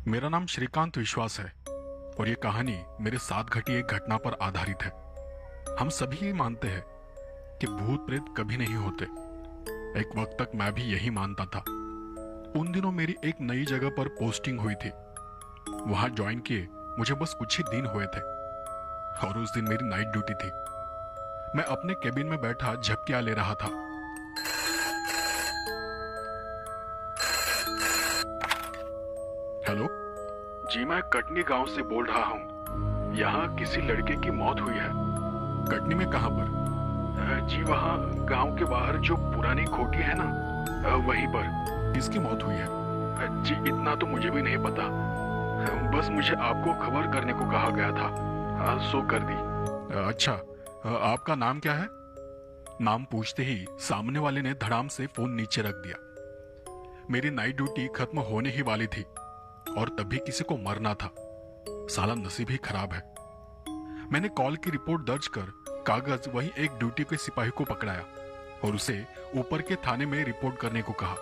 मेरा नाम श्रीकांत विश्वास है और ये कहानी मेरे साथ घटी एक घटना पर आधारित है। हम सभी मानते हैं कि भूत प्रेत कभी नहीं होते। एक वक्त तक मैं भी यही मानता था। उन दिनों मेरी एक नई जगह पर पोस्टिंग हुई थी। वहां ज्वाइन किए मुझे बस कुछ ही दिन हुए थे और उस दिन मेरी नाइट ड्यूटी थी। मैं अपने केबिन में बैठा झपकियां ले रहा था। हेलो जी, मैं कटनी गांव से बोल रहा हूँ। यहाँ किसी लड़के की मौत हुई है। कटनी में कहाँ पर? जी वहाँ गांव के बाहर जो पुरानी खोटी है ना, वहीं पर। किसकी मौत हुई है? जी इतना तो मुझे भी नहीं पता, बस मुझे आपको खबर करने को कहा गया था, सो कर दी। अच्छा, आपका नाम क्या है? नाम पूछते ही सामने वाले ने धड़ाम से फोन नीचे रख दिया। मेरी नाइट ड्यूटी खत्म होने ही वाली थी और तभी किसी को मरना था। साला नसीब ही खराब है। मैंने कॉल की रिपोर्ट दर्ज कर कागज वही एक ड्यूटी के सिपाही को पकड़ाया और उसे ऊपर के थाने में रिपोर्ट करने को कहा।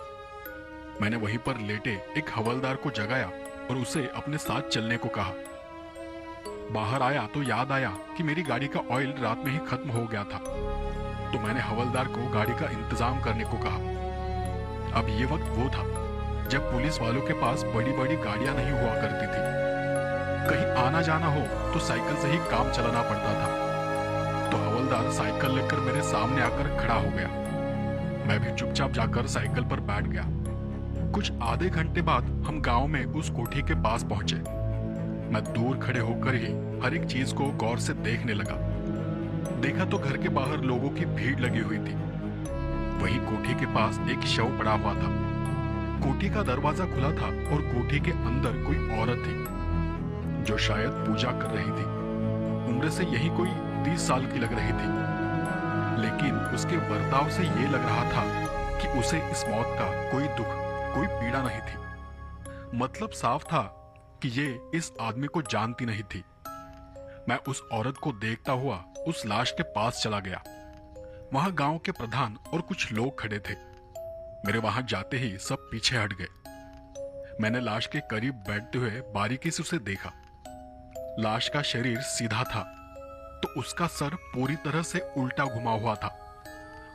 मैंने वहीं पर लेटे एक हवलदार को जगाया और उसे अपने साथ चलने को कहा। बाहर आया तो याद आया कि मेरी गाड़ी का ऑयल रात में ही खत्म हो गया था, तो मैंने हवलदार को गाड़ी का इंतजाम करने को कहा। अब ये वक्त वो था जब पुलिस वालों के पास बड़ी बड़ी गाड़ियां नहीं हुआ करती थी। कहीं आना जाना हो तो साइकिल से ही काम चलाना पड़ता था। तो हवलदार साइकिल लेकर मेरे सामने आकर खड़ा हो गया। मैं भी चुपचाप जाकर साइकिल पर बैठ गया। कुछ आधे घंटे बाद हम गांव में उस कोठी के पास पहुंचे। मैं दूर खड़े होकर ही हर एक चीज को गौर से देखने लगा। देखा तो घर के बाहर लोगों की भीड़ लगी हुई थी। वही कोठी के पास एक शव पड़ा हुआ था। कोठी का दरवाजा खुला था और कोठी के अंदर कोई औरत थी जो शायद पूजा कर रही थी। उम्र से यही कोई 30 साल की लग रही थी, लेकिन उसके बर्ताव से ये लग रहा था कि उसे इस मौत का कोई दुख, कोई पीड़ा नहीं थी। मतलब साफ था कि ये इस आदमी को जानती नहीं थी। मैं उस औरत को देखता हुआ उस लाश के पास चला गया। वहां गांव के प्रधान और कुछ लोग खड़े थे। मेरे वहां जाते ही सब पीछे हट गए। मैंने लाश के करीब बैठते हुए बारीकी से उसे देखा। लाश का शरीर सीधा था तो उसका सर पूरी तरह से उल्टा घुमा हुआ था।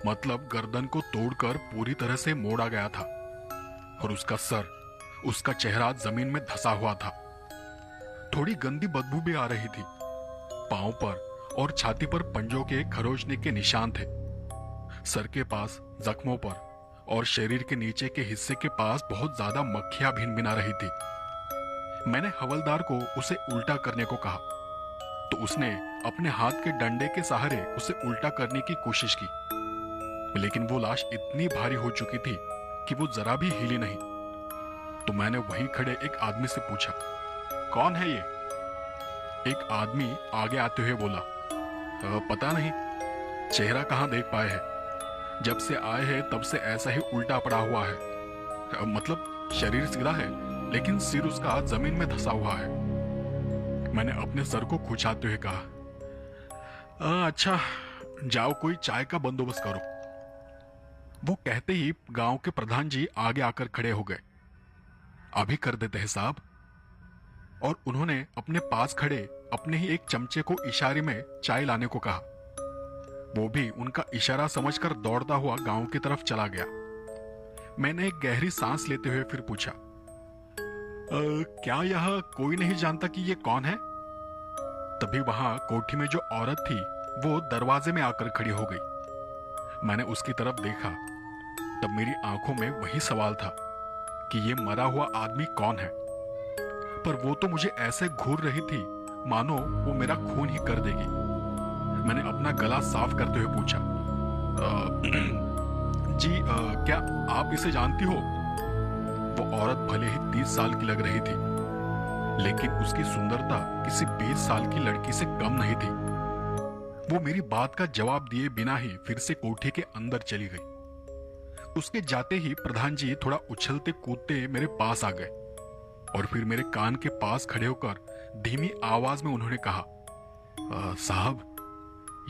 मतलब गर्दन को तोड़कर पूरी तरह से मोड़ा गया था और उसका सर, उसका चेहरा जमीन में धंसा हुआ था। थोड़ी गंदी बदबू भी आ रही थी। पांव पर और छाती पर पंजों के खरोचने के निशान थे। सर के पास, जख्मों पर और शरीर के नीचे के हिस्से के पास बहुत ज्यादा मक्खियां भिनभिना रही थी। मैंने हवलदार को उसे उल्टा करने को कहा तो उसने अपने हाथ के डंडे के सहारे उसे उल्टा करने की कोशिश की, लेकिन वो लाश इतनी भारी हो चुकी थी कि वो जरा भी हिली नहीं। तो मैंने वहीं खड़े एक आदमी से पूछा, कौन है ये? एक आदमी आगे आते हुए बोला, पता नहीं, चेहरा कहाँ देख पाए हैं। जब से आए हैं तब से ऐसा ही उल्टा पड़ा हुआ है। मतलब शरीर सीधा है लेकिन सिर उसका जमीन में धंसा हुआ है। मैंने अपने सर को खुचाते हुए कहा, अच्छा, जाओ कोई चाय का बंदोबस्त करो। वो कहते ही गांव के प्रधान जी आगे आकर खड़े हो गए। अभी कर देते हैं साहब। और उन्होंने अपने पास खड़े अपने ही एक चमचे को इशारे में चाय लाने को कहा। वो भी उनका इशारा समझकर दौड़ता हुआ गांव की तरफ चला गया। मैंने एक गहरी सांस लेते हुए फिर पूछा, क्या यह कोई नहीं जानता कि ये कौन है? तभी वहां कोठी में जो औरत थी वो दरवाजे में आकर खड़ी हो गई। मैंने उसकी तरफ देखा। तब मेरी आंखों में वही सवाल था कि ये मरा हुआ आदमी कौन है। पर वो तो मुझे ऐसे घूर रही थी मानो वो मेरा खून ही कर देगी। मैंने अपना गला साफ करते हुए पूछा, जी क्या आप इसे जानती हो? वो औरत भले ही 30 साल की लग रही थी, लेकिन उसकी सुंदरता किसी 20 साल की लड़की से कम नहीं थी। वो मेरी बात का जवाब दिए बिना ही फिर से कोठी के अंदर चली गई। उसके जाते ही प्रधान जी थोड़ा उछलते कूदते मेरे पास आ गए और फिर मेरे कान के पास खड़े होकर धीमी आवाज में उन्होंने कहा, साहब,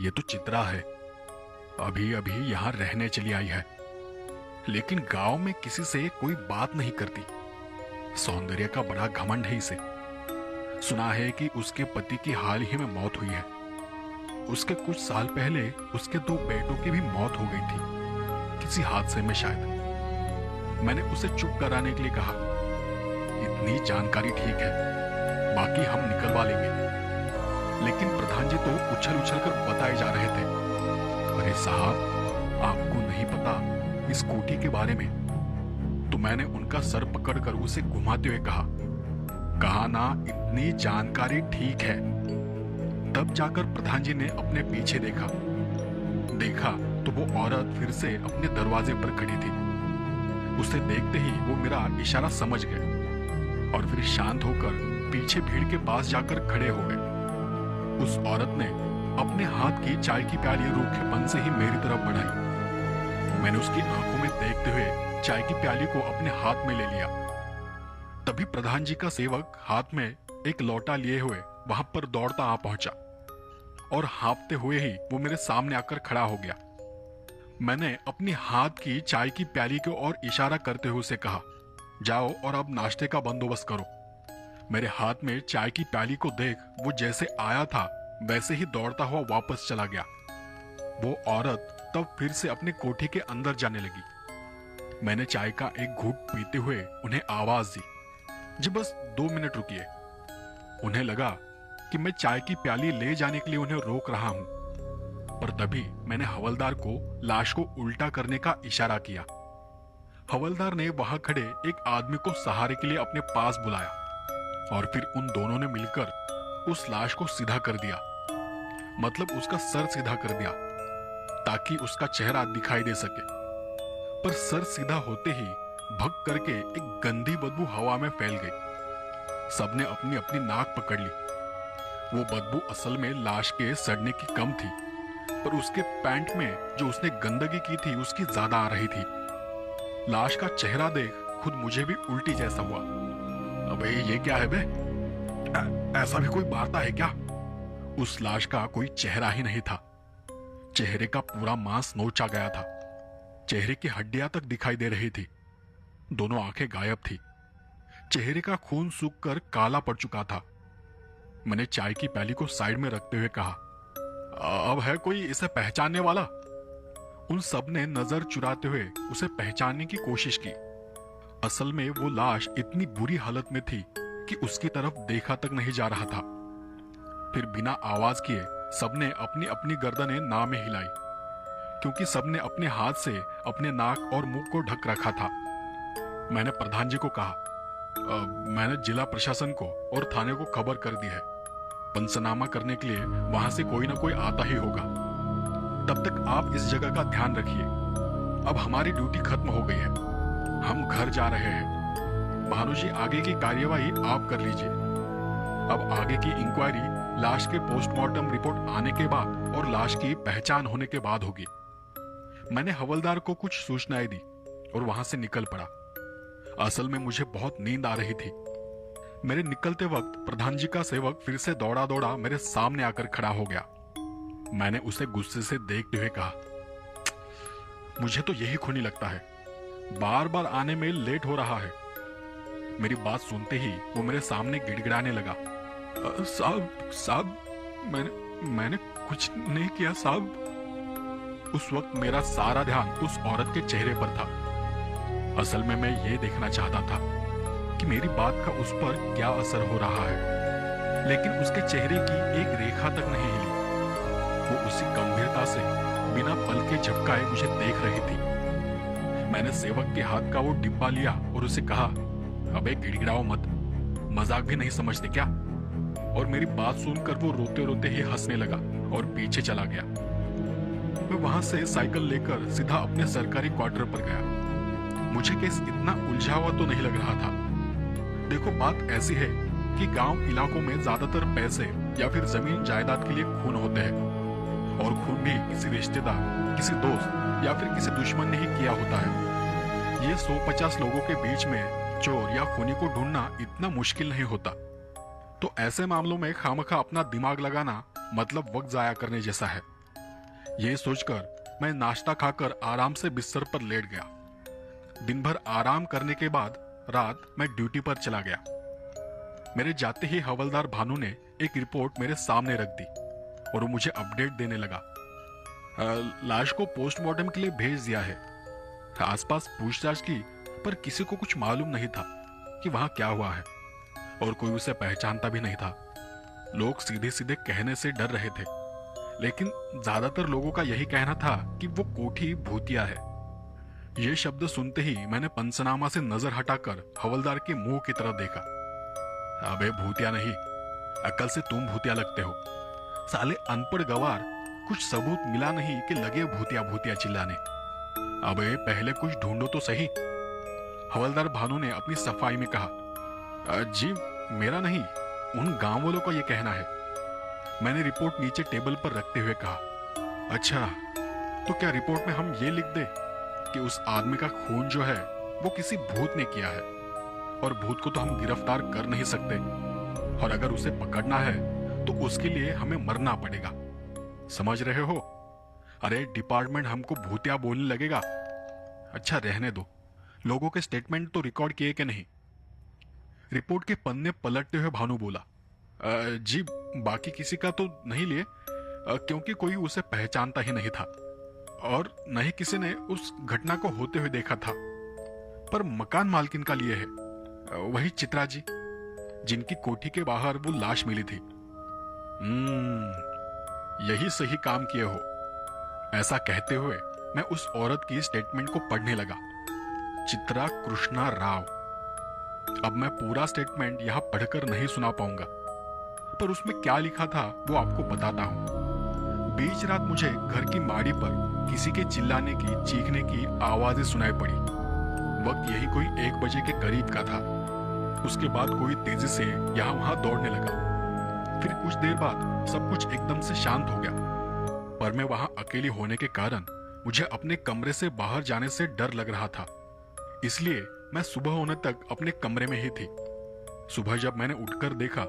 ये तो चित्रा है, अभी अभी यहां रहने चली आई है, लेकिन गांव में किसी से कोई बात नहीं करती। सौंदर्य का बड़ा घमंड है इसे। सुना है कि उसके पति की हाल ही में मौत हुई है। उसके कुछ साल पहले उसके 2 बेटों की भी मौत हो गई थी, किसी हादसे में शायद। मैंने उसे चुप कराने के लिए कहा, इतनी जानकारी ठीक है, बाकी हम निकलवा लेंगे। लेकिन प्रधान जी तो उछल उछल कर बताए जा रहे थे, अरे साहब, आपको नहीं पता इस कोठी के बारे में। तो मैंने उनका सर पकड़कर उसे घुमाते हुए कहा ना, इतनी जानकारी ठीक है। तब जाकर प्रधान जी ने अपने पीछे देखा तो वो औरत फिर से अपने दरवाजे पर खड़ी थी। उसे देखते ही वो मेरा इशारा समझ गए और फिर शांत होकर पीछे भीड़ के पास जाकर खड़े हो गए। उस औरत ने अपने हाथ की चाय की प्याली रूखेपन से ही मेरी तरफ बढ़ाई। मैंने उसकी आंखों में देखते हुए चाय की प्याली को अपने हाथ में ले लिया। तभी प्रधान जी का सेवक हाथ में एक लोटा लिए हुए वहां पर दौड़ता आ पहुंचा और हाँफते हुए ही वो मेरे सामने आकर खड़ा हो गया। मैंने अपनी हाथ की चाय की प्याली की ओर इशारा करते हुए उसे कहा, जाओ और अब नाश्ते का बंदोबस्त करो। मेरे हाथ में चाय की प्याली को देख वो जैसे आया था वैसे ही दौड़ता हुआ वापस चला गया। वो औरत तब फिर से अपनी कोठी के अंदर जाने लगी। मैंने चाय का एक घूंट पीते हुए उन्हें आवाज दी, जी बस 2 मिनट रुकिए। उन्हें लगा कि मैं चाय की प्याली ले जाने के लिए उन्हें रोक रहा हूं, पर तभी मैंने हवलदार को लाश को उल्टा करने का इशारा किया। हवलदार ने वहां खड़े एक आदमी को सहारे के लिए अपने पास बुलाया और फिर उन दोनों ने मिलकर उस लाश को सीधा कर दिया, मतलब उसका सर सीधा कर दिया ताकि उसका चेहरा दिखाई दे सके। पर सर सीधा होते ही भग करके एक गंदी बदबू हवा में फैल गई। सबने अपनी अपनी नाक पकड़ ली। वो बदबू असल में लाश के सड़ने की कम थी, पर उसके पैंट में जो उसने गंदगी की थी उसकी ज्यादा आ रही थी। लाश का चेहरा देख खुद मुझे भी उल्टी जैसा हुआ। अबे ये क्या है बे? ऐसा भी कोई मारता है क्या? उस लाश का कोई चेहरा ही नहीं था। चेहरे का पूरा मांस नोचा गया था। चेहरे की हड्डियां तक दिखाई दे रही थी। दोनों आंखें गायब थी। चेहरे का खून सूखकर काला पड़ चुका था। मैंने चाय की प्याली को साइड में रखते हुए कहा, अब है कोई इसे पहचानने वाला? उन सब ने नजर चुराते हुए उसे पहचानने की कोशिश की। असल में वो लाश इतनी बुरी हालत में थी कि उसकी तरफ देखा तक नहीं जा रहा था। फिर बिना आवाज किए सबने अपनी अपनी गर्दनें ना में हिलाई, क्योंकि सबने अपने हाथ से अपने नाक और मुंह को ढक रखा था। मैंने प्रधान जी को कहा, मैंने जिला प्रशासन को और थाने को खबर कर दी है। पंचनामा करने के लिए वहां से कोई ना कोई आता ही होगा। तब तक आप इस जगह का ध्यान रखिए। अब हमारी ड्यूटी खत्म हो गई है, हम घर जा रहे हैं। भानु जी, आगे की कार्यवाही आप कर लीजिए। अब आगे की इंक्वायरी लाश के पोस्टमार्टम रिपोर्ट आने के बाद और लाश की पहचान होने के बाद होगी। मैंने हवलदार को कुछ सूचनाएं दी और वहां से निकल पड़ा। असल में मुझे बहुत नींद आ रही थी। मेरे निकलते वक्त प्रधान जी का सेवक फिर से दौड़ा दौड़ा मेरे सामने आकर खड़ा हो गया। मैंने उसे गुस्से से देखते हुए कहा, मुझे तो यही खूनी लगता है, बार बार आने में लेट हो रहा है। मेरी बात सुनते ही वो मेरे सामने गिड़गिड़ाने लगा, साहब मैंने कुछ नहीं किया साहब। उस वक्त मेरा सारा ध्यान उस औरत के चेहरे पर था। असल में मैं ये देखना चाहता था कि मेरी बात का उस पर क्या असर हो रहा है, लेकिन उसके चेहरे की एक रेखा तक नहीं हिली। वो उसी गंभीरता से बिना पल के झपकाए मुझे देख रही थी। मैंने सेवक के हाथ का वो डिब्बा लिया और उसे कहा, अबे गिड़गिड़ाओ मत, मजाक भी नहीं समझते क्या? और मेरी बात सुनकर वो रोते रोते ही हंसने लगा और पीछे चला गया। मैं वहां से साइकिल लेकर सीधा अपने सरकारी क्वार्टर पर गया। मुझे केस इतना उलझा हुआ तो नहीं लग रहा था। देखो, बात ऐसी है कि गांव इलाकों में ज्यादातर पैसे या फिर जमीन जायदाद के लिए खून होते हैं, और खून भी किसी रिश्तेदार, किसी दोस्त या फिर किसी दुश्मन ने ही किया होता है। ये 150 लोगों के बीच में चोर या खूनी को ढूंढना इतना मुश्किल नहीं होता। तो ऐसे मामलों में खामखा अपना दिमाग लगाना मतलब वक्त जाया करने जैसा है। ये सोचकर मैं नाश्ता खाकर आराम से बिस्तर पर लेट गया। दिन भर आराम करने के बाद रात मैं ड्यूटी पर चला गया। मेरे जाते ही हवलदार भानु ने एक रिपोर्ट मेरे सामने रख दी और वो मुझे अपडेट देने लगा। लाश को पोस्टमार्टम के लिए भेज दिया है। आसपास पूछताछ की पर किसी को कुछ मालूम नहीं था कि वहां क्या हुआ है और कोई उसे पहचानता भी नहीं था। लोग सीधे सीधे कहने से डर रहे थे, लेकिन ज्यादातर लोगों का यही कहना था कि वो कोठी भूतिया है। ये शब्द सुनते ही मैंने पंचनामा से नजर हटाकर हवलदार के मुंह की तरफ देखा। अबे भूतिया नहीं, अकल से तुम भूतिया लगते हो। साले अनपढ़ गवार, कुछ सबूत मिला नहीं कि लगे भूतिया भूतिया चिल्लाने। अबे पहले कुछ ढूंढो तो सही। हवलदार भानु ने अपनी सफाई में कहा, जी मेरा नहीं, उन गांव वालों का यह कहना है। मैंने रिपोर्ट नीचे टेबल पर रखते हुए कहा, अच्छा तो क्या रिपोर्ट में हम ये लिख दे कि उस आदमी का खून जो है वो किसी भूत ने किया है और भूत को तो हम गिरफ्तार कर नहीं सकते, और अगर उसे पकड़ना है तो उसके लिए हमें मरना पड़ेगा। समझ रहे हो? अरे डिपार्टमेंट हमको भूतिया बोलने लगेगा। अच्छा रहने दो, लोगों के स्टेटमेंट तो रिकॉर्ड किए कि नहीं? रिपोर्ट के पन्ने पलटते हुए भानु बोला, जी बाकी किसी का तो नहीं लिए, क्योंकि कोई उसे पहचानता ही नहीं था और न ही किसी ने उस घटना को होते हुए देखा था। पर मकान मालकिन का लिए है, वही चित्रा जी, जिनकी कोठी के बाहर वो लाश मिली थी। यही सही काम किए हो। ऐसा कहते हुए मैं उस औरत की स्टेटमेंट को पढ़ने लगा। चित्रा कृष्णा राव। अब मैं पूरा स्टेटमेंट यहां पढ़कर नहीं सुना पाऊंगा, पर उसमें क्या लिखा था वो आपको बताता हूं। बीच रात मुझे घर की माड़ी पर किसी के चिल्लाने की, चीखने की आवाजें सुनाई पड़ी। वक्त यही कोई 1 बजे के करीब का था। उसके बाद कोई तेजी से यहां वहां दौड़ने लगा। फिर कुछ देर बाद सब कुछ एकदम से शांत हो गया, पर मैं वहां अकेली होने के कारण मुझे अपने कमरे से बाहर जाने से डर लग रहा था। इसलिए मैं सुबह होने तक अपने कमरे में ही थी। सुबह जब मैंने उठकर देखा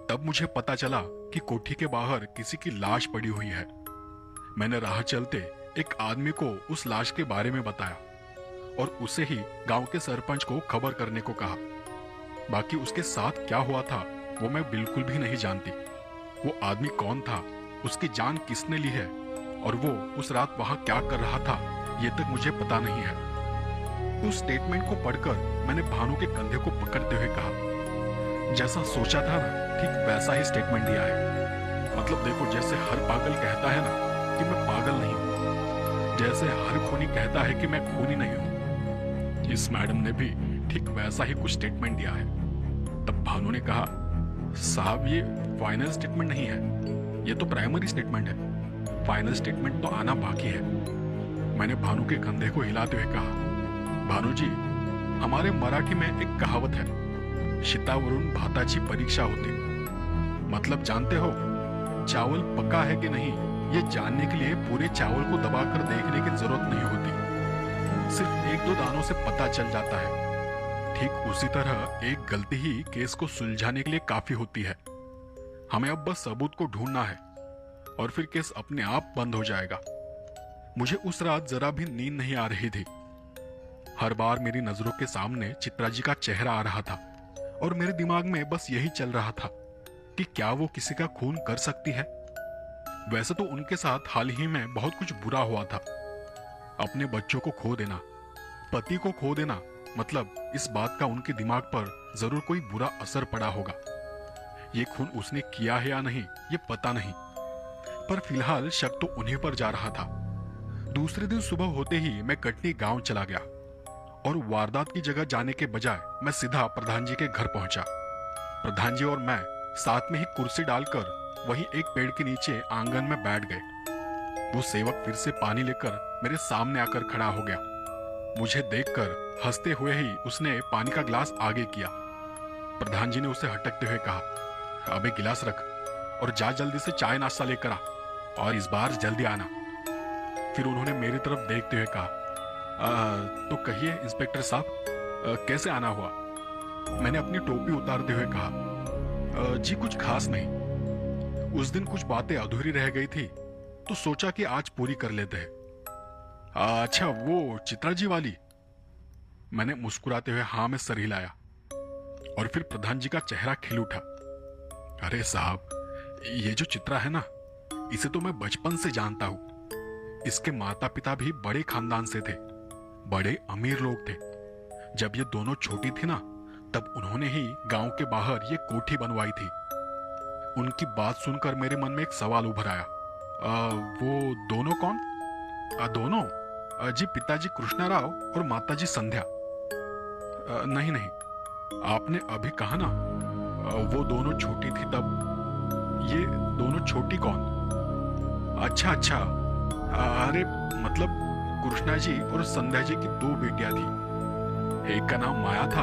तब मुझे पता चला कि कोठी के बाहर किसी की लाश पड़ी हुई है। मैंने राह चलते एक आदमी को उस लाश के बारे में बताया और उसे ही गांव के सरपंच को खबर करने को कहा। बाकी उसके साथ क्या हुआ था वो मैं बिल्कुल भी नहीं जानती। वो आदमी कौन था, उसकी जान किसने ली है और वो उस रात वहां क्या कर रहा था ये तक मुझे पता नहीं है। उस स्टेटमेंट को पढ़कर मैंने भानु के कंधे को पकड़ते हुए कहा, जैसा सोचा था ना ठीक वैसा ही स्टेटमेंट दिया है। मतलब देखो, जैसे हर पागल कहता है ना कि मैं पागल नहीं हूं, जैसे हर खूनी कहता है कि मैं खूनी नहीं हूं, इस मैडम ने भी ठीक वैसा ही कुछ स्टेटमेंट दिया है। तब भानु ने कहा, साहब ये फाइनल स्टेटमेंट नहीं है, ये तो प्राइमरी स्टेटमेंट है, फाइनल स्टेटमेंट तो आना बाकी है। मैंने भानु के कंधे को हिलाते हुए कहा, भानु जी हमारे मराठी में एक कहावत है, शीतावरून भाताची परीक्षा होती। मतलब जानते हो, चावल पका है कि नहीं ये जानने के लिए पूरे चावल को दबाकर देखने की जरूरत नहीं होती, सिर्फ 1-2 दानों से पता चल जाता है। ठीक उसी तरह एक गलती ही केस को सुलझाने के लिए काफी होती है। हमें अब बस सबूत को ढूंढना है और फिर केस अपने आप बंद हो जाएगा। मुझे उस रात जरा भी नींद नहीं आ रही थी। हर बार मेरी नजरों के सामने चित्रा जी का चेहरा आ रहा था और मेरे दिमाग में बस यही चल रहा था कि क्या वो किसी का खून कर सकती है। वैसे तो उनके साथ हाल ही में बहुत कुछ बुरा हुआ था। अपने बच्चों को खो देना, पति को खो देना, मतलब इस बात का उनके दिमाग पर जरूर कोई बुरा असर पड़ा होगा। ये खून उसने किया है या नहीं ये पता नहीं, पर फिलहाल शक तो उन्हीं पर जा रहा था। दूसरे दिन सुबह होते ही मैं कटनी गांव चला गया और वारदात की जगह जाने के बजाय मैं सीधा प्रधान जी के घर पहुंचा। प्रधान जी और मैं साथ में ही कुर्सी डालकर वहीं एक पेड़ के नीचे आंगन में बैठ गए। वो सेवक फिर से पानी लेकर मेरे सामने आकर खड़ा हो गया। मुझे देखकर हंसते हुए ही उसने पानी का गिलास आगे किया। प्रधान जी ने उसे हटकते हुए कहा, अबे गिलास रख और जा जल्दी से चाय नाश्ता लेकर आ, और इस बार जल्दी आना। फिर उन्होंने मेरी तरफ देखते हुए कहा, तो कहिए इंस्पेक्टर साहब, कैसे आना हुआ? मैंने अपनी टोपी उतारते हुए कहा, जी कुछ खास नहीं, उस दिन कुछ बातें अधूरी रह गई थी तो सोचा कि आज पूरी कर लेते हैं। अच्छा वो चित्रा जी वाली? मैंने मुस्कुराते हुए हाँ में सर हिलाया और फिर प्रधान जी का चेहरा खिल उठा। अरे साहब, ये जो चित्रा है ना, इसे तो मैं बचपन से जानता हूं। इसके माता पिता भी बड़े खानदान से थे, बड़े अमीर लोग थे। जब ये दोनों छोटी थी ना, तब उन्होंने ही गांव के बाहर ये कोठी बनवाई थी। उनकी बात सुनकर मेरे मन में एक सवाल उभर आया। वो दोनों कौन? दोनों? जी, पिताजी कृष्णाराव और माताजी संध्या। नहीं नहीं, आपने अभी कहा ना वो दोनों छोटी थी तब। ये दोनों छोटी कौन? अच्छा अच्छा, अरे मतलब कृष्णा जी और संध्या जी की दो बेटियां थी। एक का नाम माया था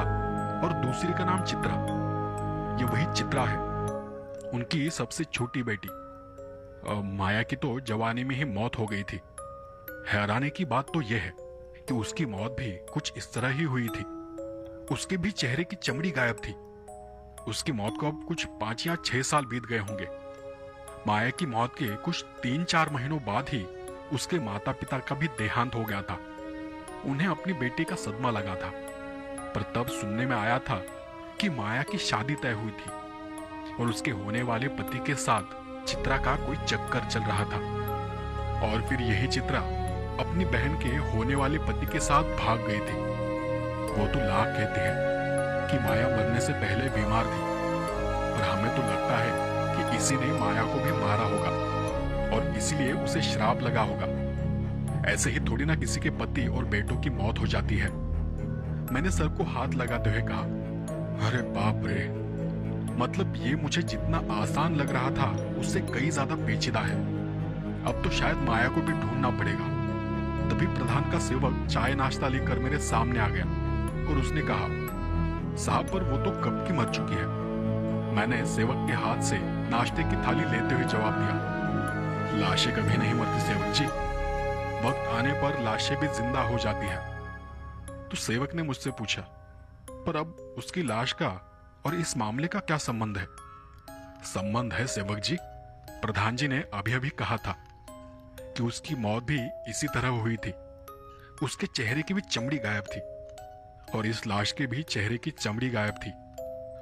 और दूसरी का नाम चित्रा। ये वही चित्रा है, उनकी सबसे छोटी बेटी। माया की तो जवानी में ही मौत हो गई थी। हैरानी की बात तो यह है कि उसकी मौत भी कुछ इस तरह ही हुई थी। उसके भी चेहरे की चमड़ी गायब थी। उसकी मौत को अब कुछ 5 या 6 साल बीत गए होंगे। माया की मौत के कुछ 3-4 महीनों बाद ही उसके माता पिता का भी देहांत हो गया था। उन्हें अपनी बेटी का सदमा लगा था, पर तब सुनने में आया था कि माया की शादी तय हुई थी और उसके होने वाले पति के साथ चित्रा का कोई चक्कर चल रहा था। और फिर यही चित्रा अपनी बहन के होने वाले पति के साथ भाग गई थी। वो तो लाख कहती है कि माया मरने से पहले बीमार थी, पर हमें तो लगता है कि इसी ने माया को भी मारा होगा और इसीलिए उसे श्राप लगा होगा। ऐसे ही थोड़ी ना किसी के पति और बेटों की मौत हो जाती है। मैंने सर को हाथ लगाते हुए कहा, अरे बाप रे, मतलब ये मुझे जितना आसान लग रहा था उससे कई ज्यादा पेचीदा है। अब तो शायद माया को भी ढूंढना पड़ेगा। तभी प्रधान का सेवक चाय नाश्ता लेकर मेरे सामने आ गया और उसने कहा, साहब पर वो तो कब की मर चुकी है। मैंने सेवक के हाथ से नाश्ते की थाली लेते हुए जवाब दिया, लाशें कभी नहीं मरती सेवक जी, वक्त आने पर लाशें भी जिंदा हो जाती है। तो सेवक ने मुझसे पूछा, पर अब उसकी लाश का और इस मामले का क्या संबंध है? संबंध है सेवक जी, प्रधान जी ने अभी अभी कहा था कि उसकी मौत भी इसी तरह हुई थी। उसके चेहरे की भी चमड़ी गायब थी और इस लाश के भी चेहरे की चमड़ी गायब थी।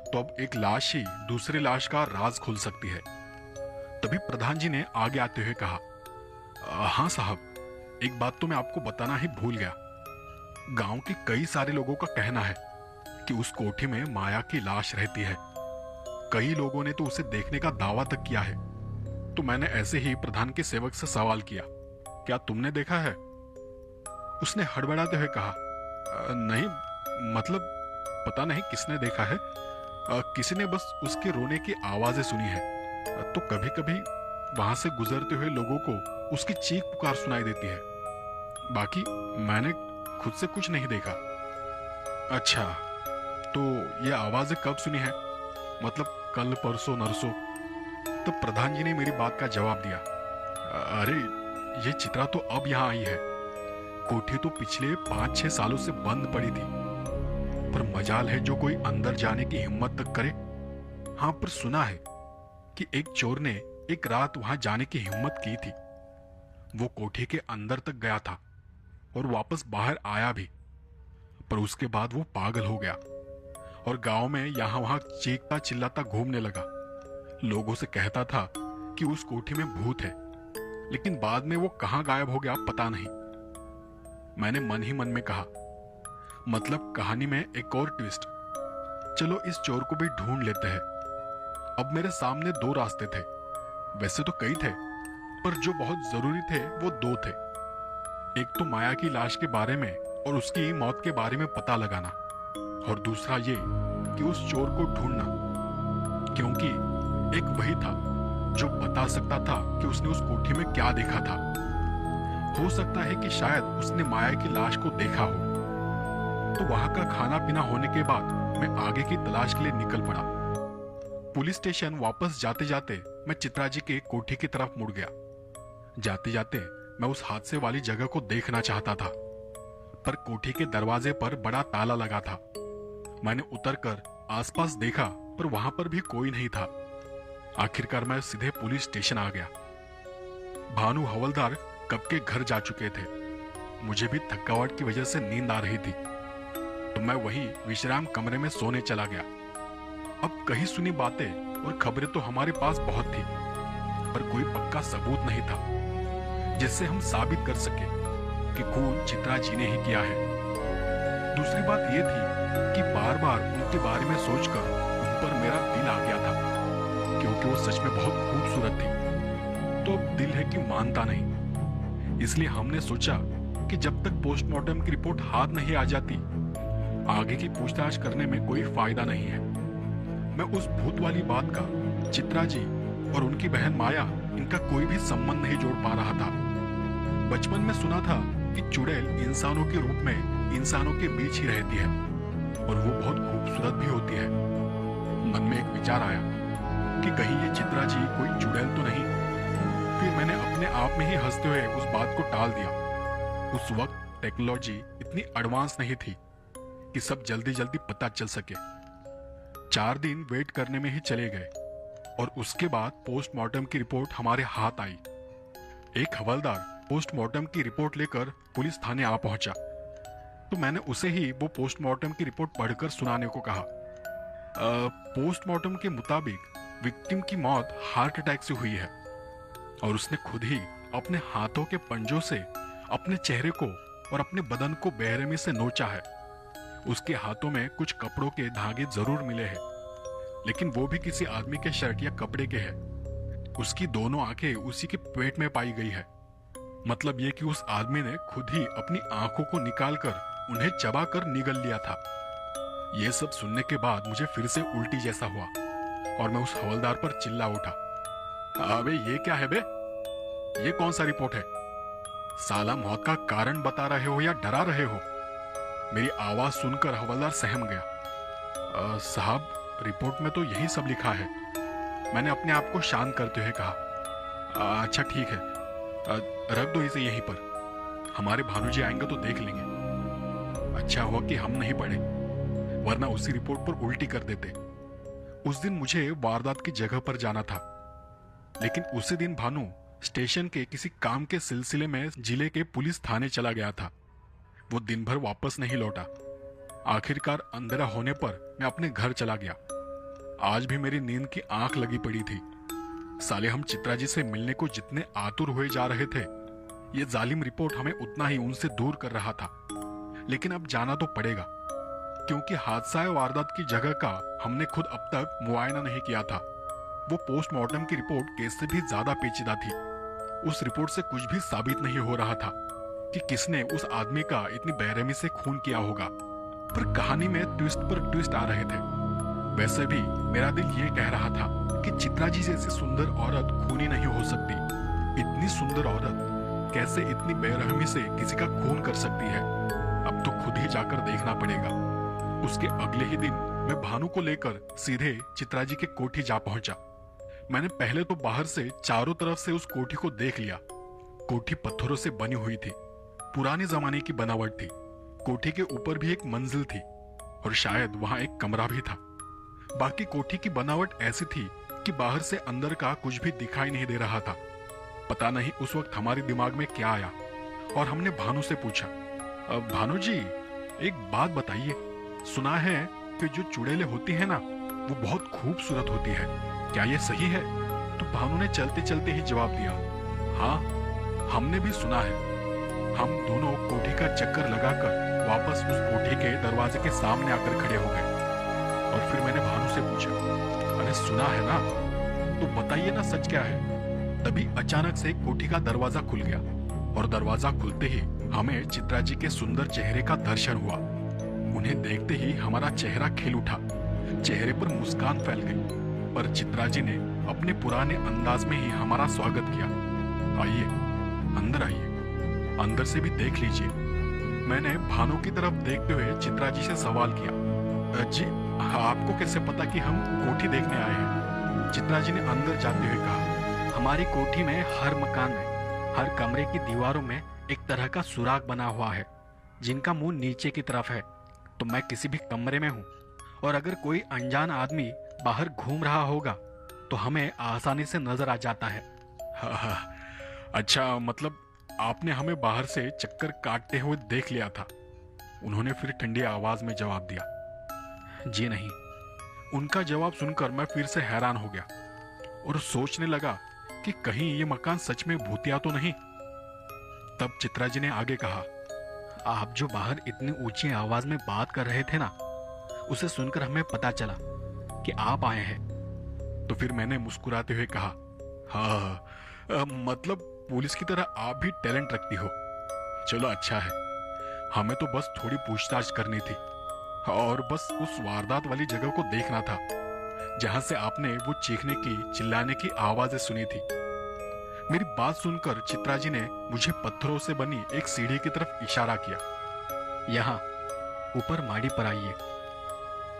तो अब एक लाश ही दूसरे लाश का राज खोल सकती है। तभी प्रधान जी ने आगे आते हुए कहा, हाँ साहब, एक बात तो मैं आपको बताना ही भूल गया। गांव के कई सारे लोगों का कहना है कि उस कोठी में माया की लाश रहती है। कई लोगों ने तो उसे देखने का दावा तक किया है। तो मैंने ऐसे ही प्रधान के सेवक से सवाल किया, क्या तुमने देखा है? उसने हड़बड़ाते हुए कहा, नहीं, मतलब पता नहीं किसने देखा है। किसी ने बस उसके रोने की आवाजें सुनी है। तो कभी कभी वहां से गुजरते हुए लोगों को उसकी चीख पुकार सुनाई देती है। बाकी मैंने खुद से कुछ नहीं देखा। अच्छा, तो ये आवाजें कब सुनी है? मतलब कल, परसों, नरसों? तो प्रधान जी ने मेरी बात का जवाब दिया, अरे ये चित्रा तो अब यहां आई है। कोठी तो पिछले 5-6 सालों से बंद पड़ी थी, पर मजाल है जो कोई अंदर जाने की हिम्मत तक करे। हाँ, पर सुना है कि एक चोर ने एक रात वहां जाने की हिम्मत की थी। वो कोठी के अंदर तक गया था और वापस बाहर आया भी, पर उसके बाद वो पागल हो गया और गांव में यहां वहां चीखता चिल्लाता घूमने लगा। लोगों से कहता था कि उस कोठी में भूत है, लेकिन बाद में वो कहां गायब हो गया पता नहीं। मैंने मन ही मन में कहा, मतलब कहानी में एक और ट्विस्ट। चलो इस चोर को भी ढूंढ लेते हैं। अब मेरे सामने 2 रास्ते थे। वैसे तो कई थे, पर जो बहुत जरूरी थे वो 2 थे। एक तो माया की लाश के बारे में और उसकी मौत के बारे में पता लगाना, और दूसरा ये कि उस चोर को ढूंढना, क्योंकि एक वही था जो बता सकता था कि उसने उस कोठी में क्या देखा था। हो सकता है कि शायद उसने माया की लाश को देखा हो। तो वहां का खाना पीना होने के बाद मैं आगे की तलाश के लिए निकल पड़ा। पुलिस स्टेशन वापस जाते जाते मैं चित्रा जी के कोठी की तरफ मुड़ गया। जाते जाते मैं उस हादसे वाली जगह को देखना चाहता था, पर कोठी के दरवाजे पर बड़ा ताला लगा था। मैंने उतरकर आसपास देखा, पर वहां पर भी कोई नहीं था। आखिरकार मैं सीधे पुलिस स्टेशन आ गया। भानु हवलदार कब के घर जा चुके थे। मुझे भी थकावट की वजह से नींद आ रही थी। तो मैं वही विश्राम कमरे में सोने चला गया। अब कही सुनी बातें और खबरें तो हमारे पास बहुत थी, पर कोई पक्का सबूत नहीं था जिससे हम साबित कर सके कि खून चित्रा जी ने ही किया है। दूसरी बात यह थी कि बार बार उनके बारे में सोचकर उन पर मेरा दिल आ गया था, क्योंकि वो सच में बहुत खूबसूरत थी। तो अब दिल है कि मानता नहीं। इसलिए हमने सोचा कि जब तक पोस्टमार्टम की रिपोर्ट हाथ नहीं आ जाती, आगे की पूछताछ करने में कोई फायदा नहीं है। मैं उस भूत वाली बात का चित्रा जी और उनकी बहन माया, इनका कोई भी संबंध नहीं जोड़ पा रहा था। बचपन में सुना था कि चुड़ैल इंसानों के रूप में इंसानों के बीच ही रहती है और वो बहुत खूबसूरत भी होती है। मन में एक विचार आया कि कहीं ये चित्रा जी कोई चुड़ैल तो नहीं। फिर मैंने अपने आप में ही हंसते हुए उस बात को टाल दिया। उस वक्त टेक्नोलॉजी इतनी एडवांस नहीं थी कि सब जल्दी जल्दी पता चल सके। 4 दिन वेट करने में ही चले गए और उसके बाद पोस्टमार्टम की रिपोर्ट हमारे हाथ आई। एक हवलदार पोस्टमार्टम की रिपोर्ट लेकर पुलिस थाने आ पहुंचा, तो मैंने उसे ही वो पोस्टमार्टम की रिपोर्ट पढ़कर सुनाने को कहा। पोस्टमार्टम के मुताबिक विक्टिम की मौत हार्ट अटैक से हुई है और उसने खुद ही अपने हाथों के पंजों से अपने चेहरे को और अपने बदन को बेरहमी से नोचा है। उसके हाथों में कुछ कपड़ों के धागे जरूर मिले हैं, लेकिन वो भी किसी आदमी के शर्ट या कपड़े के हैं। उसकी दोनों आंखें उसी के पेट में पाई गई है। मतलब ये कि उस आदमी ने खुद ही अपनी आंखों को निकालकर उन्हें चबाकर निगल लिया था। ये सब सुनने के बाद मुझे फिर से उल्टी जैसा हुआ और मैं उस हवलदार पर चिल्ला उठा, अबे ये क्या है बे? ये कौन सा रिपोर्ट है? साला मौत का कारण बता रहे हो या डरा रहे हो? मेरी आवाज सुनकर हवलदार सहम गया। साहब, रिपोर्ट में तो यही सब लिखा है, मैंने अपने आप को शांत करते हुए कहा। अच्छा ठीक है, रख दो इसे यहीं पर, हमारे भानुजी आएंगे तो देख लेंगे। अच्छा हुआ कि हम नहीं पढ़े, वरना उसी रिपोर्ट पर उल्टी कर देते। उस दिन मुझे वारदात की जगह पर जाना था, लेकिन उसी दिन भानु स्टेशन के किसी काम के सिलसिले में जिले के पुलिस थाने चला गया था। वो दिन भर वापस नहीं लौटा। आखिरकार अंधेरा होने पर मैं अपने घर चला गया। आज भी मेरी नींद की आंख लगी पड़ी थी। साले हम चित्रा जी से मिलने को जितने आतुर हुए जा रहे थे, ये जालिम रिपोर्ट हमें उतना ही उनसे दूर कर रहा था। लेकिन अब जाना तो पड़ेगा, क्योंकि हादसा वारदात की जगह का हमने खुद अब तक मुआयना नहीं किया था। वो पोस्टमार्टम की रिपोर्ट केस से भी ज्यादा पेचीदा थी। उस रिपोर्ट से कुछ भी साबित नहीं हो रहा था कि किसने उस आदमी का इतनी बेरहमी से खून किया होगा, पर कहानी में ट्विस्ट पर ट्विस्ट आ रहे थे। वैसे भी मेरा दिल ये कह रहा था कि चित्रा जी जैसी सुंदर औरत खूनी नहीं हो सकती। इतनी सुंदर औरत कैसे इतनी बेरहमी से किसी का खून कर सकती है? अब तो खुद ही जाकर देखना पड़ेगा। उसके अगले ही दिन मैं भानु को लेकर सीधे चित्रा जी के कोठी जा पहुंचा। मैंने पहले तो बाहर से चारों तरफ से उस कोठी को देख लिया। कोठी पत्थरों से बनी हुई थी, पुराने जमाने की बनावट थी। कोठी के ऊपर भी एक मंजिल थी और शायद वहां एक कमरा भी था। बाकी कोठी की बनावट ऐसी थी कि बाहर से अंदर का कुछ भी दिखाई नहीं दे रहा था। पता नहीं उस वक्त हमारे दिमाग में क्या आया और हमने भानु से पूछा, भानु जी एक बात बताइए, सुना है कि जो चुड़ैलें होती है ना, वो बहुत खूबसूरत होती है, क्या ये सही है? तो भानु ने चलते चलते ही जवाब दिया, हाँ हमने भी सुना है। हम दोनों कोठी का चक्कर लगाकर वापस उस कोठी के दरवाजे के सामने आकर खड़े हो गए और फिर मैंने भानु से पूछा, अरे सुना है ना, तो बताइए ना सच क्या है? तभी अचानक से कोठी का दरवाजा खुल गया और दरवाजा खुलते ही हमें चित्रा जी के सुंदर चेहरे का दर्शन हुआ। उन्हें देखते ही हमारा चेहरा खिल उठा, चेहरे पर मुस्कान फैल गई। पर चित्रा जी ने अपने पुराने अंदाज में ही हमारा स्वागत किया। आइए अंदर आइए, अंदर से भी देख लीजिए। मैंने भानु की तरफ देखते हुए चित्रा जी से सवाल किया, जी आपको कैसे पता कि हम कोठी देखने आए हैं? चित्रा जी ने अंदर जाते हुए कहा, हमारी कोठी में हर मकान में, हर कमरे की दीवारों में एक तरह का सुराग बना हुआ है जिनका मुंह नीचे की तरफ है। तो मैं किसी भी कमरे में हूँ और अगर कोई अनजान आदमी बाहर घूम रहा होगा तो हमें आसानी से नजर आ जाता है। हाँ, अच्छा मतलब आपने हमें बाहर से चक्कर काटते हुए देख लिया था? उन्होंने फिर ठंडी आवाज में जवाब दिया। जी नहीं। उनका जवाब सुनकर मैं फिर से हैरान हो गया और सोचने लगा कि कहीं ये मकान सच में भूतिया तो नहीं। तब चित्रा जी ने आगे कहा, आप जो बाहर इतनी ऊंची आवाज में बात कर रहे थे ना, उसे सुनकर हमें पता चला कि आप आए हैं। तो फिर मैंने मुस्कुराते हुए कहा, हाँ, मतलब पुलिस की तरह आप भी टैलेंट रखती हो। चलो अच्छा है, हमें तो बस थोड़ी पूछताछ करनी थी और बस उस वारदात वाली जगह को देखना था जहां से आपने वो चीखने की, चिल्लाने की आवाजें सुनी थी। मेरी बात सुनकर चित्रा जी ने मुझे पत्थरों से बनी एक सीढ़ी की तरफ इशारा किया। यहाँ ऊपर माड़ी पर आइए।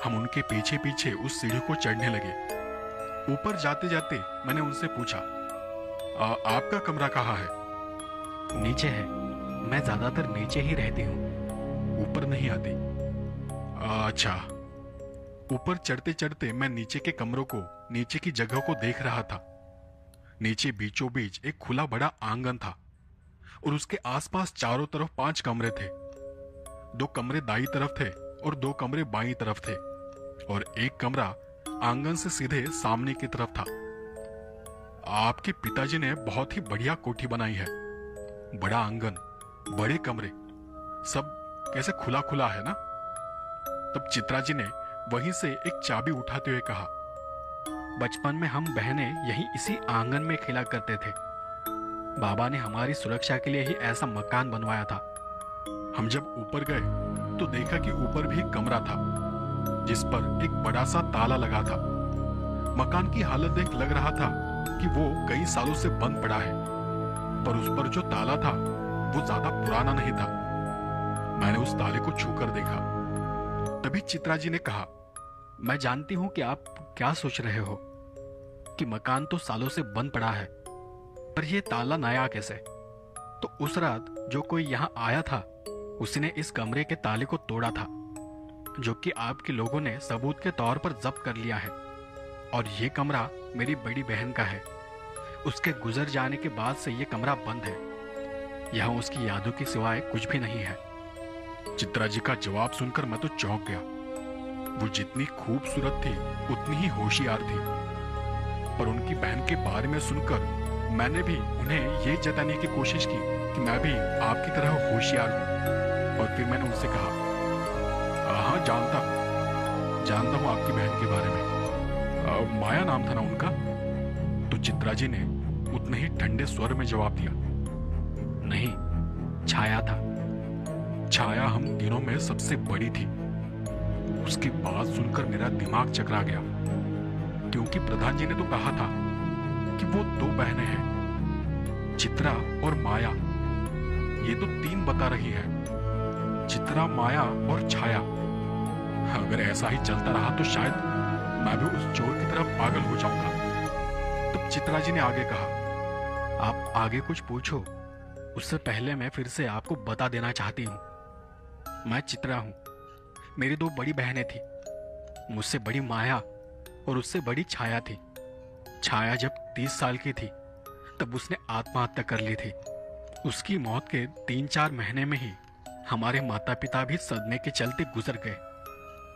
हम उनके पीछे पीछे उस सीढ़ी को चढ़ने लगे। ऊपर जाते जाते मैंने उनसे पूछा, आपका कमरा कहाँ है? नीचे है, मैं ज्यादातर नीचे ही रहती हूँ। ऊपर नहीं आती? अच्छा। ऊपर चढ़ते चढ़ते मैं नीचे के कमरों को, नीचे की जगह को देख रहा था। नीचे बीचों बीच एक खुला बड़ा आंगन था और उसके आसपास चारों तरफ 5 कमरे थे। 2 कमरे दाईं तरफ थे और 2 कमरे बाईं तरफ थे और एक कमरा आंगन से सीधे सामने की तरफ था। आपके पिताजी ने बहुत ही बढ़िया कोठी बनाई है। बड़ा आंगन, बड़े कमरे, सब कैसे खुला खुला है ना। तब चित्रा जी ने वहीं से एक चाबी उठाते हुए कहा, बचपन में हम बहनें यही इसी आंगन में खेला करते थे। बाबा ने हमारी सुरक्षा के लिए ही ऐसा मकान बनवाया था। हम जब ऊपर गए तो देखा कि ऊपर भी एक कमरा था जिस पर एक बड़ा सा ताला लगा था। मकान की हालत देख लग रहा था कि वो कई सालों से बंद पड़ा है, पर उस पर जो ताला था वो ज्यादा पुराना नहीं था। मैंने उस ताले को छूकर देखा। तभी चित्रा जी ने कहा, मैं जानती हूं कि आप क्या सोच रहे हो कि मकान तो सालों से बंद पड़ा है, पर यह ताला नया कैसे? तो उस रात जो कोई यहां आया था उसने इस कमरे के ताले को तोड़ा था, जो कि आपके लोगों ने सबूत के तौर पर जब्त कर लिया है। और यह कमरा मेरी बड़ी बहन का है। उसके गुजर जाने के बाद से यह कमरा बंद है। यहां उसकी यादों की सिवाय कुछ भी नहीं है। चित्रा जी का जवाब सुनकर मैं तो चौंक गया। वो जितनी खूबसूरत थी उतनी ही होशियार थी, पर उनकी बहन के बारे में सुनकर मैंने भी उन्हें ये जताने की कोशिश की कि मैं भी आपकी तरह होशियार हूं। और फिर मैंने उनसे कहा, हाँ जानता हूं आपकी बहन के बारे में। माया नाम था ना उनका? तो चित्रा जी ने उतने ही ठंडे स्वर में जवाब दिया, नहीं, छाया था। छाया हम तीनों में सबसे बड़ी थी। उसकी बात सुनकर मेरा दिमाग चकरा गया, क्योंकि प्रधान जी ने तो कहा था कि वो 2 बहनें हैं, चित्रा और माया। ये तो 3 बता रही है, चित्रा, माया और छाया। अगर ऐसा ही चलता रहा तो शायद मैं भी उस चोर की तरह पागल हो जाऊंगा। तब चित्रा जी ने आगे कहा, आप आगे कुछ पूछो, उससे पहले मैं फिर से आपको बता देना चाहती हूँ। मैं चित्रा हूँ। मेरी 2 बड़ी बहनें थी, मुझसे बड़ी माया और उससे बड़ी छाया थी। छाया जब 30 साल की थी तब उसने आत्महत्या कर ली थी। उसकी मौत के 3-4 महीने में ही हमारे माता पिता भी सदमे के चलते गुजर गए।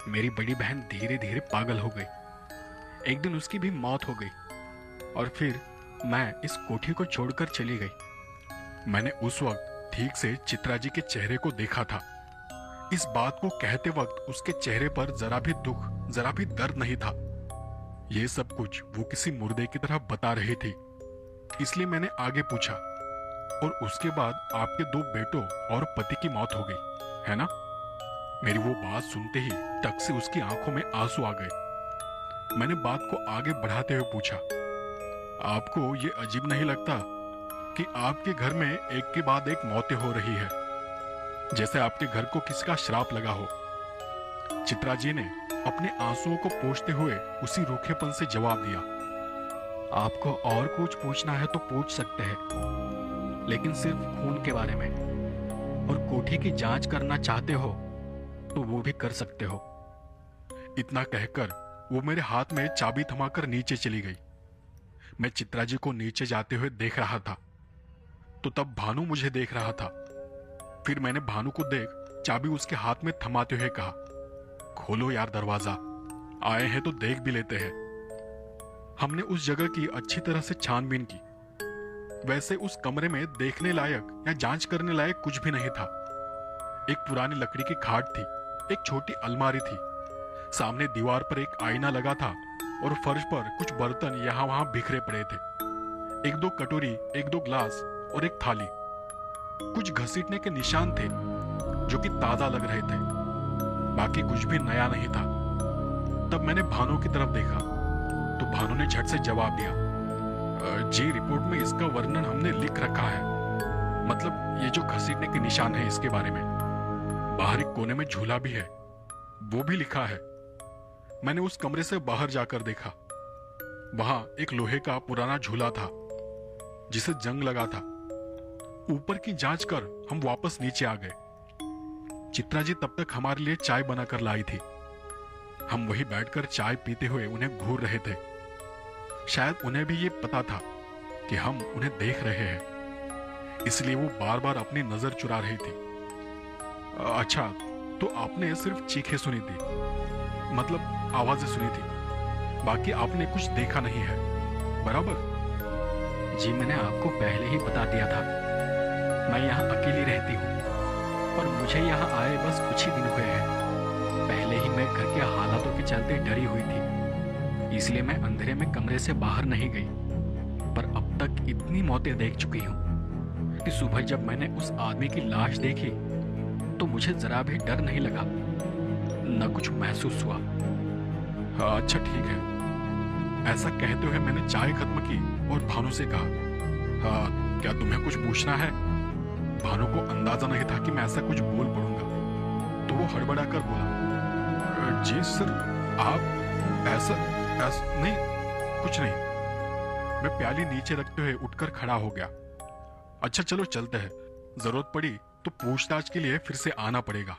मेरी बड़ी बहन धीरे धीरे पागल हो गई। एक दिन उसकी भी मौत हो गई और फिर मैं इस कोठी को छोड़कर चली गई। मैंने उस वक्त ठीक से चित्रा जी के चेहरे को देखा था। इस बात को कहते वक्त उसके चेहरे पर जरा भी दुख, जरा भी दर्द नहीं था। ये सब कुछ वो किसी मुर्दे की तरह बता रही थी। इसलिए मैंने आगे पूछा, और उसके बाद आपके 2 बेटों और पति की मौत हो गई, है ना? मेरी वो बात सुनते ही टक से उसकी आंखों में आंसू आ गए। मैंने बात को आगे बढ़ाते हुए पूछा, आपको ये अजीब नहीं लगता कि आपके घर में एक के बाद एक मौतें हो रही है, जैसे आपके घर को किसी का श्राप लगा हो? चित्रा जी ने अपने आंसुओं को पोंछते हुए उसी रूखेपन से जवाब दिया, आपको और कुछ पूछना है तो पूछ सकते हैं, लेकिन सिर्फ खून के बारे में। और कोठी की जांच करना चाहते हो तो वो भी कर सकते हो। इतना कहकर वो मेरे हाथ में चाबी थमाकर नीचे चली गई। मैं चित्रा जी को नीचे जाते हुए देख रहा था, तो तब भानु मुझे देख रहा था। फिर मैंने भानु को देख चाबी उसके हाथ में थमाते हुए कहा, खोलो यार दरवाजा, आए हैं तो देख भी लेते हैं। हमने उस जगह की अच्छी तरह से छानबीन की। वैसे उस कमरे में देखने लायक या जांच करने लायक कुछ भी नहीं था। एक पुरानी लकड़ी की खाट थी, एक छोटी अलमारी थी, सामने दीवार पर एक आईना लगा था और फर्श पर कुछ बर्तन यहां वहां बिखरे पड़े थे। एक दो कटोरी, एक दो ग्लास और एक थाली। कुछ घसीटने के निशान थे जो कि ताजा लग रहे थे, बाकी कुछ भी नया नहीं था। तब मैंने भानु की तरफ देखा तो भानु ने झट से जवाब दिया, जी रिपोर्ट में इसका वर्णन हमने लिख रखा है, मतलब ये जो घसीटने के निशान है इसके बारे में। बाहर एक कोने में झूला भी है, वो भी लिखा है। मैंने उस कमरे से बाहर जाकर देखा, वहां एक लोहे का पुराना झूला था जिसे जंग लगा था। ऊपर की जांच कर हम वापस नीचे आ गए। चित्रा जी तब तक हमारे लिए चाय बनाकर लाई थी। हम वही बैठकर चाय पीते हुए उन्हें घूर रहे थे। शायद उन्हें भी ये पता था कि हम उन्हें देख रहे हैं, इसलिए वो बार बार अपनी नजर चुरा रही थी। अच्छा, तो आपने सिर्फ चीखें सुनी थी, मतलब आवाजें सुनी थी, बाकी आपने कुछ देखा नहीं है, बराबर? जी मैंने आपको पहले ही बता दिया था, मैं यहाँ अकेली रहती हूँ और मुझे यहाँ आए बस कुछ ही दिन हुए हैं। पहले ही मैं घर के हालातों के चलते डरी हुई थी, इसलिए मैं अंधेरे में कमरे से बाहर नहीं गई। पर अब तक इतनी मौतें देख चुकी हूँ कि सुबह जब मैंने उस आदमी की लाश देखी तो मुझे जरा भी डर नहीं लगा, न कुछ महसूस हुआ। हाँ, अच्छा ठीक है। ऐसा कहते हुए मैंने चाय खत्म की और भानु से कहा, हाँ क्या तुम्हें कुछ पूछना है? भानु को अंदाजा नहीं था कि मैं ऐसा कुछ बोल पड़ूंगा, तो वो हड़बड़ा कर बोला, जी सर, आप ऐसा नहीं, कुछ नहीं। मैं प्याली नीचे रखते हुए उठकर खड़ा हो गया। अच्छा चलो चलते हैं, जरूरत पड़ी तो पूछताछ के लिए फिर से आना पड़ेगा।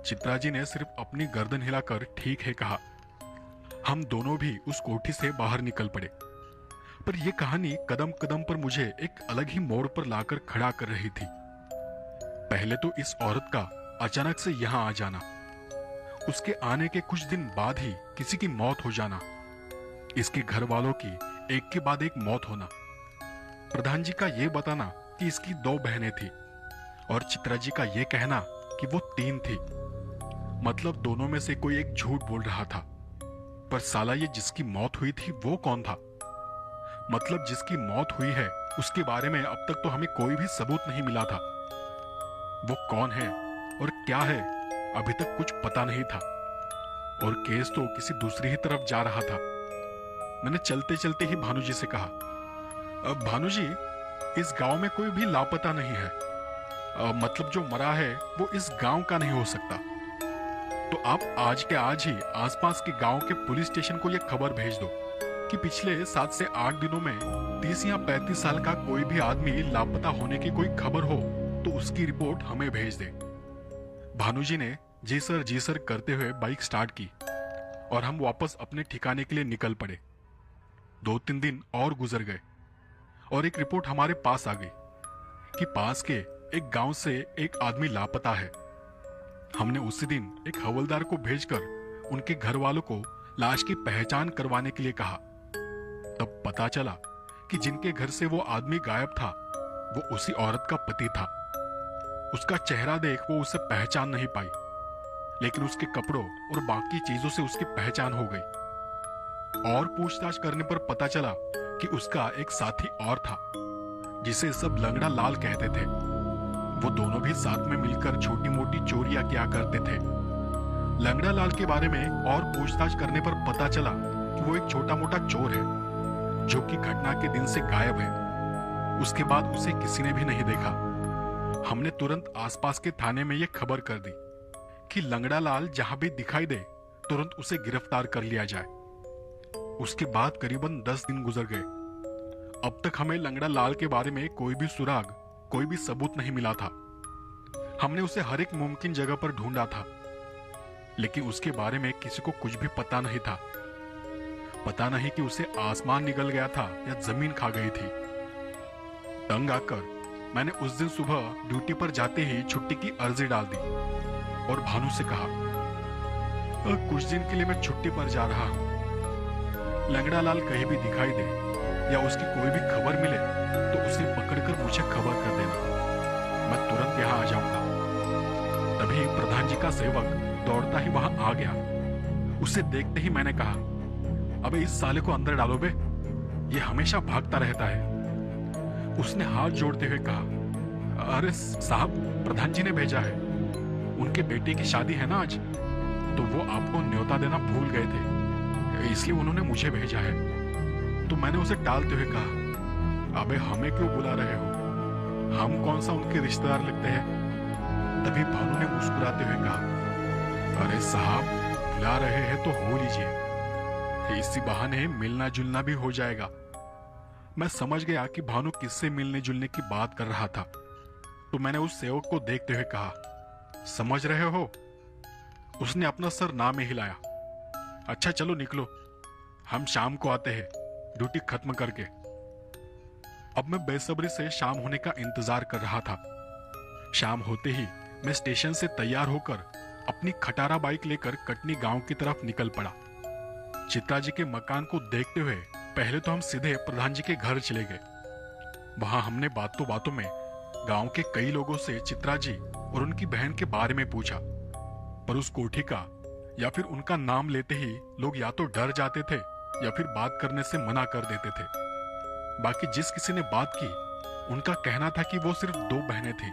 चित्रा जी ने सिर्फ अपनी गर्दन हिलाकर ठीक है कहा। हम दोनों भी उस कोठी से बाहर निकल पड़े। पर यह कहानी कदम कदम पर मुझे एक अलग ही मोड़ पर लाकर खड़ा कर रही थी। पहले तो इस औरत का अचानक से यहां आ जाना, उसके आने के कुछ दिन बाद ही किसी की मौत हो जाना, इसके घर वालों की एक के बाद एक मौत होना, प्रधान जी का यह बताना कि इसकी 2 बहनें थी और चित्रा जी का यह कहना कि वो 3 थी। मतलब दोनों में से कोई एक झूठ बोल रहा था। पर साला ये जिसकी मौत हुई थी वो कौन था? मतलब जिसकी मौत हुई है उसके बारे में अब तक तो हमें कोई भी सबूत नहीं मिला था। वो कौन है और क्या है अभी तक कुछ पता नहीं था, और केस तो किसी दूसरी ही तरफ जा रहा था। मैंने चलते चलते ही भानु जी से कहा, भानु जी, इस गांव में कोई भी लापता नहीं है। मतलब जो मरा है वो इस गांव का नहीं हो सकता। तो आप आज के आज ही आसपास के गांव के पुलिस स्टेशन को यह खबर भेज दो कि पिछले 7 से 8 दिनों में 30 या 35 साल का कोई भी आदमी लापता होने की कोई खबर हो तो उसकी रिपोर्ट हमें भेज दे। भानु जी ने जी सर करते हुए बाइक स्टार्ट की और हम वापस अपने ठिकाने के लिए निकल पड़े। 2-3 दिन और गुजर गए और एक रिपोर्ट हमारे पास आ गई कि पास के एक गांव से एक आदमी लापता है। हमने उसी दिन एक हवलदार को भेजकर उनके घर वालों को लाश की पहचान करवाने के लिए कहा। तब पता चला कि जिनके घर से वो आदमी गायब था वो उसी औरत का पति था। उसका चेहरा देख वो उसे पहचान नहीं पाई, लेकिन उसके कपड़ों और बाकी चीजों से उसकी पहचान हो गई। और पूछताछ करने पर पता चला कि उसका एक साथी और था जिसे सब लंगड़ा लाल कहते थे। वो दोनों भी साथ में मिलकर छोटी मोटी चोरियां किया करते थे। लंगड़ा लाल के बारे में और पूछताछ करने पर पता चला कि वो एक छोटा मोटा चोर है जो कि घटना के दिन से गायब है। उसके बाद उसे किसी ने भी नहीं देखा। हमने तुरंत आसपास के थाने में यह खबर कर दी कि लंगड़ा लाल जहां भी दिखाई दे तुरंत उसे गिरफ्तार कर लिया जाए। उसके बाद करीबन 10 दिन गुजर गए। अब तक हमें लंगड़ा लाल के बारे में कोई भी सुराग, कोई भी सबूत नहीं मिला था। हमने उसे हर एक मुमकिन जगह पर ढूंढा था, लेकिन उसके बारे में किसी को कुछ भी पता नहीं था। पता नहीं कि उसे आसमान निगल गया था या जमीन खा गई थी। तंग आकर मैंने उस दिन सुबह ड्यूटी पर जाते ही छुट्टी की अर्जी डाल दी और भानु से कहा, कुछ दिन के लिए मैं छुट्टी पर जा रहा हूँ। लंगड़ा लाल कहीं भी दिखाई दे या उसकी कोई भी खबर मिले तो उसे पकड़कर मुझे खबर कर देना, मैं तुरंत यहाँ आ जाऊंगा। तभी प्रधान जी का सेवक दौड़ता ही वहां आ गया। उसे देखते ही मैंने कहा, अबे इस साले को अंदर डालो बे, ये हमेशा भागता रहता है। उसने हाथ जोड़ते हुए कहा, अरे साहब, प्रधान जी ने भेजा है, उनके बेटे की शादी है ना आज, तो वो आपको न्योता देना भूल गए थे, इसलिए उन्होंने मुझे भेजा है। तो मैंने उसे टालते हुए कहा, अबे हमें क्यों बुला रहे हो, हम कौन सा उनके रिश्तेदार लगते हैं। तभी भानु ने मुस्कुराते हुए कहा, अरे साहब, बुला रहे हैं तो हो लीजिए, इसी बहाने मिलना जुलना भी हो जाएगा। मैं समझ गया कि भानु किससे मिलने जुलने की बात कर रहा था, तो मैंने उस सेवक को देखते हुए कहा, समझ रहे हो। उसने अपना सर ना में हिलाया। अच्छा चलो निकलो, हम शाम को आते हैं ड्यूटी खत्म करके। अब मैं बेसब्री से शाम होने का इंतजार कर रहा था। शाम होते ही मैं स्टेशन से तैयार होकर अपनी खटारा बाइक लेकर कटनी गांव की तरफ निकल पड़ा। चित्रा जी के मकान को देखते हुए पहले तो हम सीधे प्रधान जी के घर चले गए। वहां हमने बातों बातों में गांव के कई लोगों से चित्रा जी और उनकी बहन के बारे में पूछा, पर उस कोठी का या फिर उनका नाम लेते ही लोग या तो डर जाते थे या फिर बात करने से मना कर देते थे। बाकी जिस किसी ने बात की उनका कहना था कि वो सिर्फ 2 बहनें थी,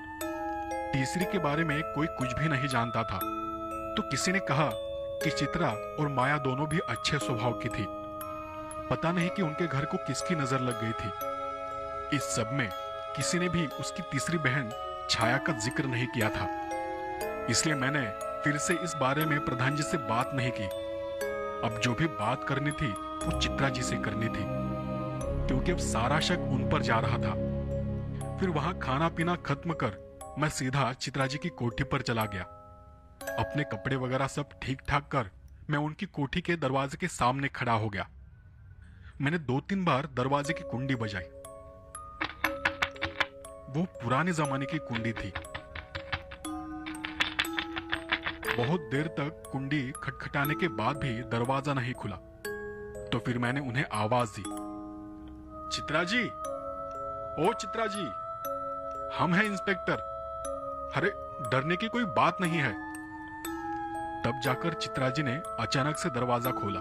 तीसरी के बारे में कोई कुछ भी नहीं जानता था। तो किसी ने कहा कि चित्रा और माया दोनों भी अच्छे स्वभाव की थी। पता नहीं कि उनके घर को किसकी नजर लग गई थी। इस सब में किसी ने भी उसकी तीसरी बहन छाया का जिक्र नहीं किया था, इसलिए मैंने फिर से इस बारे में प्रधान जी से बात नहीं की। अब जो भी बात करनी थी वो चित्रा जी से करनी थी, क्योंकि अब सारा शक उन पर जा रहा था। फिर वहां खाना पीना खत्म कर मैं सीधा चित्रा जी की कोठी पर चला गया। अपने कपड़े वगैरह सब ठीक ठाक कर मैं उनकी कोठी के दरवाजे के सामने खड़ा हो गया। मैंने 2-3 बार दरवाजे की कुंडी बजाई। वो पुराने जमाने की कुंडी थी। बहुत देर तक कुंडी खटखटाने के बाद भी दरवाजा नहीं खुला, तो फिर मैंने उन्हें आवाज दी, चित्रा जी, ओ चित्रा जी, हम हैं इंस्पेक्टर। अरे डरने की कोई बात नहीं है। तब जाकर चित्रा जी ने अचानक से दरवाजा खोला,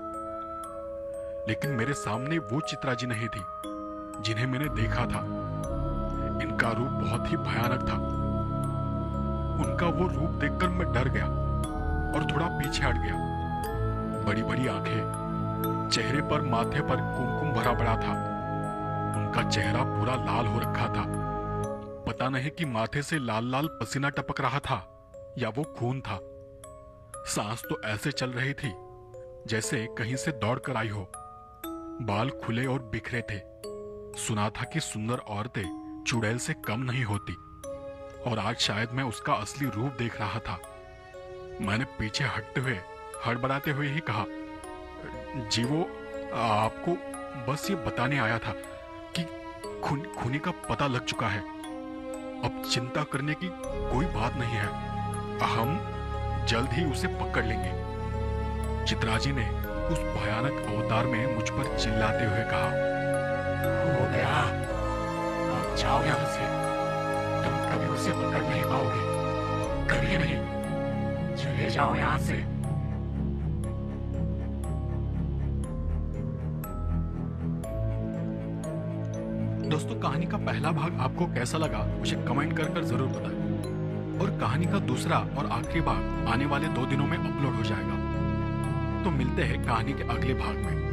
लेकिन मेरे सामने वो चित्रा जी नहीं थी जिन्हें मैंने देखा था। इनका रूप बहुत ही भयानक था। उनका वो रूप देखकर मैं डर गया और थोड़ा पीछे हट गया। बड़ी बड़ी आंखें, चेहरे पर माथे पर कुमकुम भरा पड़ा था। उनका चेहरा पूरा लाल हो रखा था। पता नहीं कि माथे से लाल लाल पसीना टपक रहा था या वो खून था। सांस तो ऐसे चल रही थी जैसे कहीं से दौड़ कर आई हो। बाल खुले और बिखरे थे। सुना था कि सुंदर औरतें चुड़ैल से कम नहीं होती, और आज शायद मैं उसका असली रूप देख रहा था। मैंने पीछे हटते हुए हड़बड़ाते हुए ही कहा, जी वो आपको बस ये बताने आया था कि खूनी का पता लग चुका है। अब चिंता करने की कोई बात नहीं है, हम जल्द ही उसे पकड़ लेंगे। चित्रा जी ने उस भयानक अवतार में मुझ पर चिल्लाते हुए कहा, हो गया, अब जाओ यहां से, तुम कभी उसे पकड़ नहीं पाओगे, कभी नहीं, चले जाओ यहां से। दोस्तों, कहानी का पहला भाग आपको कैसा लगा मुझे कमेंट कर जरूर बताएं, और कहानी का दूसरा और आखिरी भाग आने वाले 2 दिनों में अपलोड हो जाएगा। तो मिलते हैं कहानी के अगले भाग में।